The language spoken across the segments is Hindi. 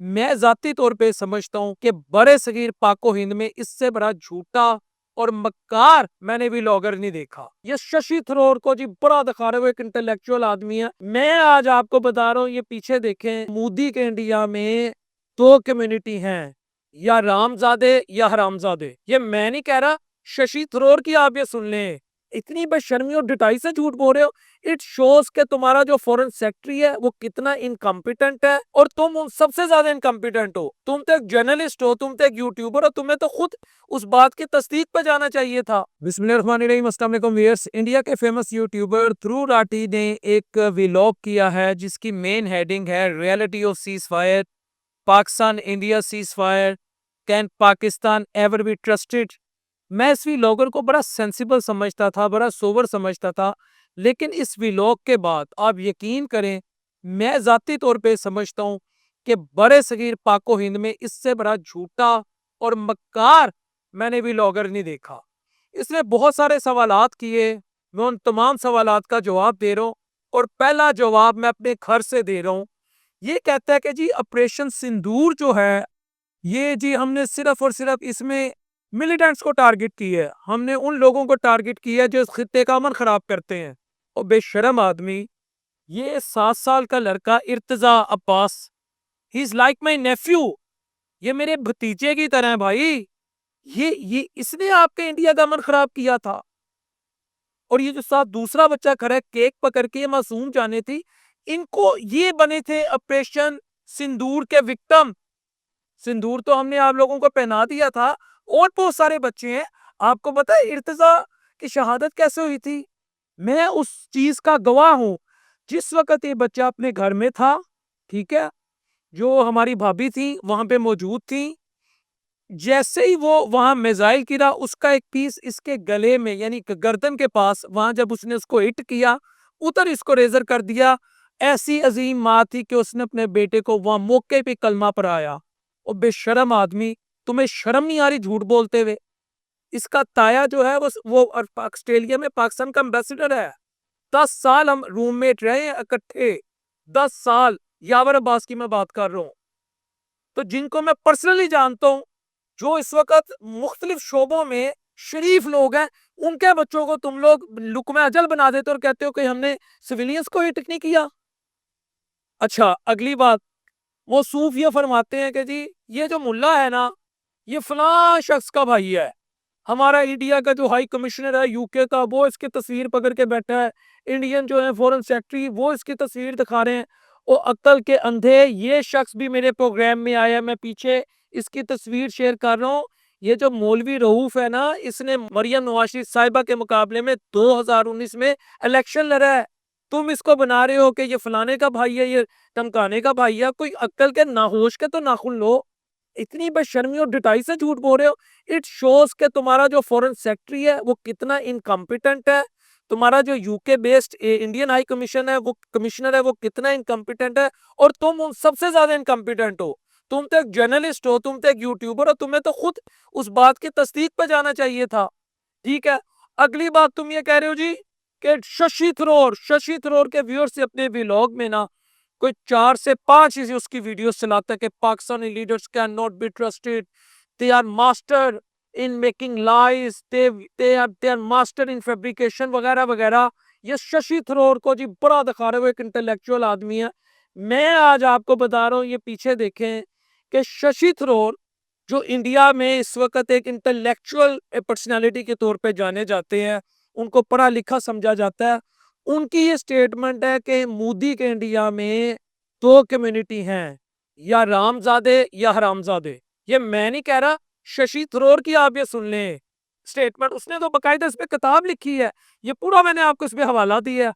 मैं ज़ाती तौर पे समझता हूँ कि बड़े-सगीर पाक-ओ-हिंद में इससे बड़ा झूठा और मक्कार मैंने व्लॉगर नहीं देखा। ये शशि थरूर को जी बड़ा दिखा रहे हो, एक इंटेलेक्चुअल आदमी है। मैं आज आपको बता रहा हूँ, ये पीछे देखें, मोदी के इंडिया में 2 कम्युनिटी हैं, या रामज़ादे या हरामज़ादे। ये मैं नहीं कह रहा, शशि थरूर की आप ये सुन लें। इतनी बेशर्मी और ढिठाई से झूठ बोल रहे हो। इट शोज के तुम्हारा जो फॉरेन सेक्रेटरी है वो कितना इनकम्पिटेंट है, और तुम सबसे ज्यादा इनकम्पिटेंट हो। तुम तो एक जर्नलिस्ट हो, तुम तो एक यूट्यूबर हो, तुम्हें तो खुद उस बात की तस्दीक पे जाना चाहिए था। बिस्मिल्लाहिर्रहमानिर्रहीम, अस्सलाम वालेकुम व्यूअर्स। इंडिया के फेमस यूट्यूबर ध्रुव राठी ने एक व्लॉग किया है जिसकी मेन हेडिंग है reality of cease fire, Pakistan India cease fire, can Pakistan ever be trusted. मैं इस व्लॉगर को बड़ा सेंसिबल समझता था, बड़ा सोबर समझता था, लेकिन इस व्लॉग के बाद आप यकीन करें, मैं ज़ाती तौर पे समझता हूँ कि बड़े-सगीर पाक-ओ-हिंद में इससे बड़ा झूठा और मक्कार मैंने व्लॉगर नहीं देखा। इसने बहुत सारे सवालात किए, मैं उन तमाम सवालात का जवाब दे रहा हूँ, और पहला जवाब मैं अपने घर से दे रहा हूँ। ये कहता है कि जी ऑपरेशन सिंदूर जो है, ये जी हमने सिर्फ और सिर्फ इसमें मिलिटेंट्स को टारगेट की है, हमने उन लोगों को टारगेट किया है जो इस खित्ते का अमन खराब करते हैं। और बेशरम आदमी, ये 7 साल का लड़का Irtaza Abbas, he is like my nephew, ये मेरे भतीजे की तरह है भाई। ये इसने आपके इंडिया का अमन खराब किया था। और ये जो साथ दूसरा बच्चा खड़ा है केक पकड़ के, ये मासूम जाने थी, इनको ये बने थे ऑपरेशन सिंदूर के विक्टिम। सिंदूर तो हमने आप लोगों को पहना दिया था, और बहुत सारे बच्चे हैं। आपको पता है इर्तिजा की शहादत कैसे हुई थी? मैं उस चीज का गवाह हूं। जिस वक्त ये बच्चा अपने घर में था, ठीक है, जो हमारी भाभी थी वहां पे मौजूद थी, जैसे ही वो वहां मिसाइल गिरा, उसका एक पीस इसके गले में यानी गर्दन के पास, वहां जब उसने उसको हिट किया, उधर इसको रेजर कर दिया। ऐसी अजीम माँ थी कि उसने अपने बेटे को वहां मौके पे कलमा पढ़ाया। और बेशरम आदमी, तुम्हें शर्म नहीं आ रही झूठ बोलते हुए? इसका ताया जो है वो ऑस्ट्रेलिया में पाकिस्तान का एम्बेसडर है। 10 साल हम रूममेट रहे हैं इकट्ठे, 10 साल। यावर अब्बास की मैं बात कर रहा हूँ, तो जिनको मैं पर्सनली जानता हूँ, जो इस वक्त मुख्तलिफ शोबों में शरीफ लोग हैं, उनके बच्चों को तुम लोग लुकमे अजल बना देते हो और कहते हो कि हमने सिविलियंस को हिट नहीं किया। अच्छा, अगली बात, वो सूफ ये फरमाते हैं कि जी ये जो मुल्ला है ना, ये फलां शख्स का भाई है। हमारा इंडिया का जो हाई कमिश्नर है यूके का, वो इसकी तस्वीर पकड़ के बैठा है। इंडियन जो है फॉरेन सेक्रेटरी, वो इसकी तस्वीर दिखा रहे हैं। और अक्ल के अंधे, ये शख्स भी मेरे प्रोग्राम में आया, मैं पीछे इसकी तस्वीर शेयर कर रहा हूँ। ये जो मौलवी रऊफ है ना, इसने मरियम नवाज साहिबा के मुकाबले में 2019 में इलेक्शन लड़ा है। तुम इसको बना रहे हो कि ये फलाने का भाई है, ये टमकाने का भाई है। कोई अक्ल के नाहोश के तो नाखुन लो। इतनी बेशर्मी और ढिठाई से झूठ बोल रहे हो। इट शोज के तुम्हारा जो फॉरेन सेक्रेटरी है वो कितना इनकम्पिटेंट है, तुम्हारा जो UK based Indian high commission है, वो कमिश्नर है, वो कितना इनकम्पिटेंट है, और तुम उन सबसे ज्यादा इनकम्पिटेंट हो। तुम तो एक जर्नलिस्ट हो, तुम तो एक यूट्यूबर हो, तुम्हें तो खुद उस बात की तस्दीक पे जाना चाहिए था। ठीक है, अगली बात तुम ये कह रहे हो जी कि शशि थरूर के व्यूअर से अपने व्लॉग में ना कोई 4 से 5 इसी उसकी वीडियोस चलाता है कि Pakistani leaders can not be trusted, they are master in making lies, they are master in fabrication वगैरह वगैरह। ये शशि थरूर को जी बड़ा दिखा रहे हो, एक इंटेलेक्चुअल आदमी है। मैं आज आपको बता रहा हूँ, ये पीछे देखें कि शशि थरूर जो इंडिया में इस वक्त एक इंटेलेक्चुअल पर्सनालिटी के तौर पे जाने जाते हैं, उनको पढ़ा लिखा समझा जाता है, उनकी ये स्टेटमेंट है कि मोदी के इंडिया में 2 कम्युनिटी हैं, या रामजादे या हरामजादे। ये मैं नहीं कह रहा, शशि थरूर की आप ये सुन लें स्टेटमेंट, उसने तो बकायदा इस पे किताब लिखी है। ये पूरा मैंने आपको इस पे हवाला दिया है।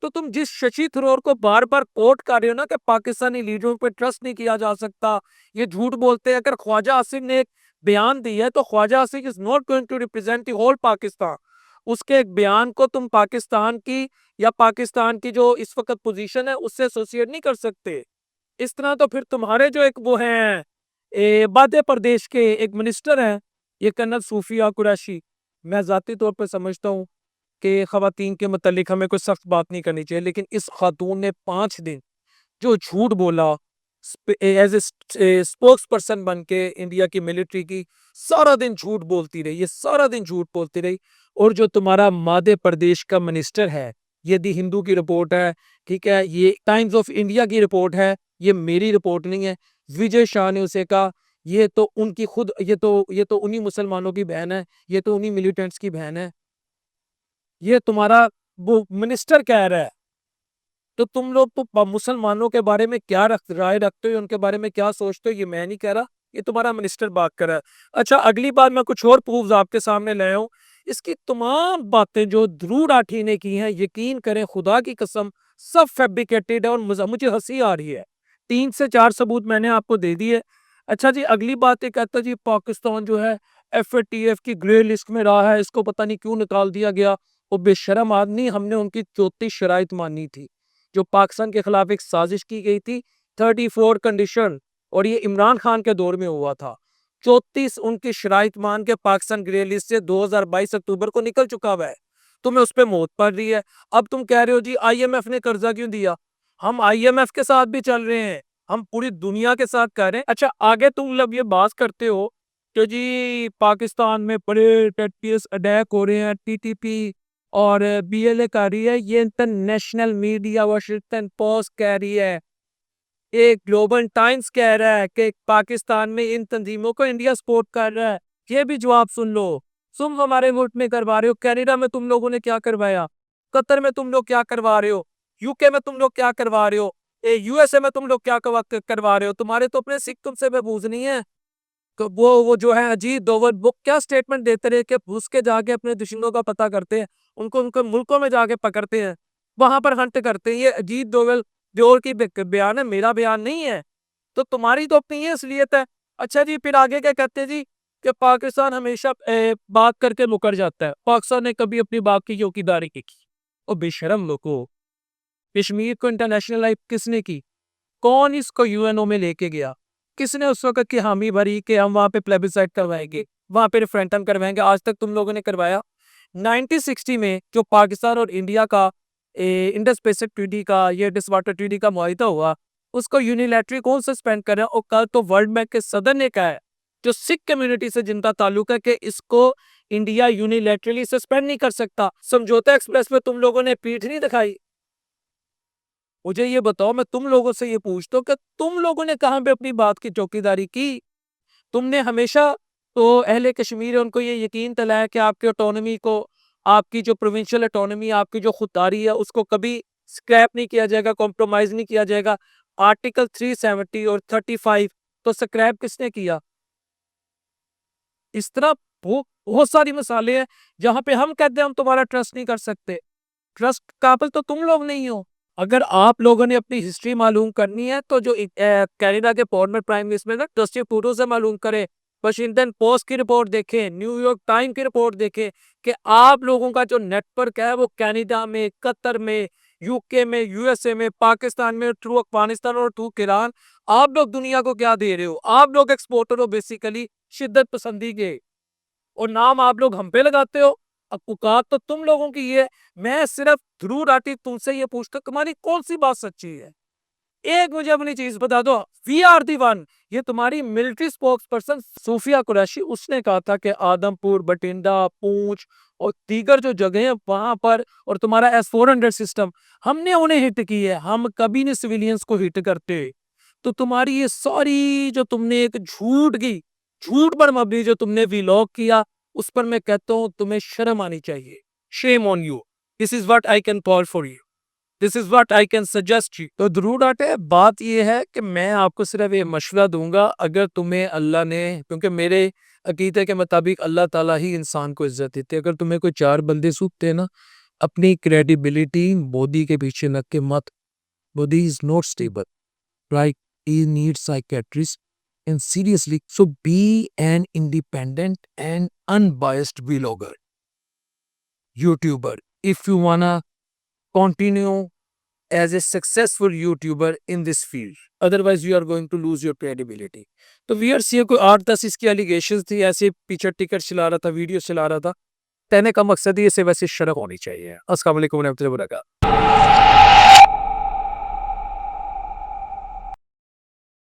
तो तुम जिस शशि थरूर को बार बार कोट कर रहे हो ना कि पाकिस्तानी लीडरों पे ट्रस्ट नहीं किया जा सकता, ये झूठ बोलते हैं। अगर ख्वाजा आसिफ ने एक बयान दिया है तो Khawaja Asif is not going to represent the whole Pakistan. उसके एक बयान को तुम पाकिस्तान की या पाकिस्तान की जो इस वक्त पोजीशन है उससे एसोसिएट नहीं कर सकते। इस तरह तो फिर तुम्हारे जो एक वो हैं मध्य प्रदेश के एक मिनिस्टर हैं, ये कर्नल सूफिया कुरैशी, मैं जाती तौर पर समझता हूँ कि खवातीन के मतलब हमें कोई सख्त बात नहीं करनी चाहिए, लेकिन इस खातून ने 5 दिन जो झूठ बोला, एज ए स्पोक्स पर्सन बन के इंडिया की मिलिट्री की सारा दिन झूठ बोलती रही, ये सारा दिन झूठ बोलती रही। और जो तुम्हारा मध्य प्रदेश का मिनिस्टर है, ये दी हिंदू की रिपोर्ट है, ठीक है, ये टाइम्स ऑफ इंडिया की रिपोर्ट है, ये मेरी रिपोर्ट नहीं है। विजय शाह ने उसे कहा ये तो उनकी खुद, ये तो उन्हीं मुसलमानों की बहन है, ये तो उन्हीं मिलिटेंट्स की बहन है। ये तुम्हारा वो मिनिस्टर कह रहा है। तो तुम लोग तो मुसलमानों के बारे में क्या राय रखते हो, उनके बारे में क्या सोचते हो, ये मैं नहीं कह रहा, ये तुम्हारा मिनिस्टर बात कर रहा है। अच्छा, अगली बार मैं कुछ और प्रूफ आपके सामने लाया हूं। इसकी तमाम बातें जो ध्रुव राठी ने की हैं, यकीन करें खुदा की कसम, सब फैब्रिकेटेड है और मुझे हंसी आ रही है। 3 से 4 सबूत मैंने आपको दे दिए। अच्छा जी, अगली बात ये कहता जी पाकिस्तान जो है FATF की ग्रे लिस्ट में रहा है, इसको पता नहीं क्यों निकाल दिया गया। वो बेशरम आदमी, हमने उनकी 34 शराइत मानी थी जो पाकिस्तान के खिलाफ एक साजिश की गई थी, 34 कंडीशन, और ये इमरान खान के दौर में हुआ था। 34 उनकी शराइत मान के पाकिस्तान ग्रे लिस्ट से 2022 अक्टूबर को निकल चुका हुआ है। तुम्हें उस पर मौत पड़ रही है। अब तुम कह रहे हो जी IMF ने कर्जा क्यों दिया। हम IMF के साथ भी चल रहे हैं, हम पूरी दुनिया के साथ कह रहे हैं। अच्छा, आगे तुम लोग ये बात करते हो कि जी पाकिस्तान में बड़े टेररिस्ट अटैक हो रहे हैं, TTP और BLA कह रही है, ये इंटरनेशनल मीडिया वाशिंगटन पोस्ट कह रही है, एक ग्लोबल टाइम्स कह रहा है कि पाकिस्तान में इन तंजीमों को इंडिया सपोर्ट कर रहा है। ये भी जवाब सुन लो। तुम हमारे मुल्क में करवा रहे हो, कनाडा में तुम लोगों ने क्या करवाया, कतर में तुम लोग क्या करवा रहे हो, UK में तुम लोग क्या करवा रहे हो, USA में तुम लोग क्या करवा रहे हो। तुम्हारे तो अपने सिख तुमसे महफूज नहीं है। तो वो जो है अजीत डोवल, वो क्या स्टेटमेंट देते रहे कि घुस के जाके अपने दुश्मनों का पता करते हैं, उनको उनके मुल्कों में जाके पकड़ते हैं, वहां पर हंट करते हैं। ये अजीत डोवल जोर की बयान है, मेरा बयान नहीं है। तो तुम्हारी तो अपनी ये असलियत है। अच्छा जी, फिर आगे क्या कहते हैं जी कि पाकिस्तान हमेशा बात करके मुकर जाता है, पाकिस्तान ने कभी अपनी बात की चौकीदारी की। और बेशरम लोगों, कश्मीर को इंटरनेशनल लाइफ किसने की, कौन इसको UNO में लेके गया, किसने उस वक्त की हामी भरी कि हम वहां पे प्लेबिसाइट करवाएंगे, वहां पे रेफरेंडम करवाएंगे। आज तक तुम लोगों ने करवाया। 1960 में जो पाकिस्तान और इंडिया का इंडस पैसिफिक ट्रीटी का, ये डिस वाटर ट्रीटी का मुआहिदा हुआ, उसको यूनिलैटरली कौन सस्पेंड कर रहा है। और कल तो वर्ल्ड बैंक के सदर ने कहा है, जो सिख कम्युनिटी से जिनका ताल्लुक है, कि इसको इंडिया यूनिलैटरली सस्पेंड नहीं कर सकता। समझौता एक्सप्रेस में तुम लोगों ने पीठ नहीं दिखाई। मुझे ये बताओ, मैं तुम लोगों से ये पूछता हूँ कि तुम लोगों ने कहां पे अपनी बात की चौकीदारी की। तुमने हमेशा तो अहले कश्मीर है उनको ये यकीन दिलाया कि आपकी ऑटोनॉमी को, आपकी जो प्रोविंशियल ऑटोनॉमी, आपकी जो खुददारी है, उसको कभी स्क्रैप नहीं किया जाएगा, कॉम्प्रोमाइज नहीं किया जाएगा। आर्टिकल 370 और 35 तो स्क्रैप किसने किया। इस तरह बहुत सारी मिसालें हैं जहां पे हम कहते हैं हम तुम्हारा ट्रस्ट नहीं कर सकते। ट्रस्ट काबिल तो तुम लोग नहीं हो। अगर आप लोगों ने अपनी हिस्ट्री मालूम करनी है तो जो कनाडा के फॉर्मर प्राइम मिनिस्टर ना जस्टिन ट्रूडो से मालूम करें, वाशिंगटन पोस्ट की रिपोर्ट देखें, न्यूयॉर्क टाइम की रिपोर्ट देखें कि आप लोगों का जो नेटवर्क है वो कनाडा में, कतर में, UK में, USA में, पाकिस्तान में, थ्रू अफगानिस्तान और थ्रू ईरान। आप लोग दुनिया को क्या दे रहे हो, आप लोग एक्सपोर्टर हो बेसिकली शिद्दत पसंदी के, और नाम आप लोग हम पे लगाते हो। अब औकात तो तुम लोगों की है। मैं सिर्फ ध्रुव राठी तुमसे ये पूछता हूं, तुम्हारी कौन सी बात सच्ची है, एक मुझे अपनी चीज बता दो। वी आर दी वन, ये तुम्हारी मिलिट्री स्पोक्स पर्सन सूफिया कुरैशी, उसने कहा था कि आदमपुर, बठिंडा, पूंछ और दीगर जो जगह है वहां पर, और तुम्हारा S-400 सिस्टम, हमने उन्हें हिट की है, हम कभी नहीं सिविलियंस को हिट करते। तो तुम्हारी ये सॉरी जो तुमने एक झूठ की, झूठ पर मबनी जो तुमने व्लॉग किया, उस पर मैं कहता हूं तुम्हें शर्म आनी चाहिए। Shame on you. This is what I can call for you, this is what I can suggest you. तो ध्रुव राठे, बात यह है कि मैं आपको सिर्फ ये मशवरा दूंगा, अगर तुम्हें अल्लाह ने, क्योंकि मेरे अकीदे के मुताबिक अल्लाह ताला ही इंसान को इज्जत देते, अगर तुम्हें कोई 4 बंदे सूखते हैं ना, अपनी क्रेडिबिलिटी मोदी के पीछे लग के मत। Modi is not stable, right, he needs psychiatrist, and seriously, so be an independent and unbiased vlogger, YouTuber, if you wanna continue as a successful YouTuber in this field, otherwise you are going to lose your credibility। तो viewers, ये कोई 8-10 इसकी allegations थी, ऐसे पीछे टिकट चला रहा था, वीडियो चला रहा था। कहने का मकसद ही इसे वैसे शर्म होनी चाहिए। अस्सलाम वालेकुम रहमतुल्लाहि व बरकातहू।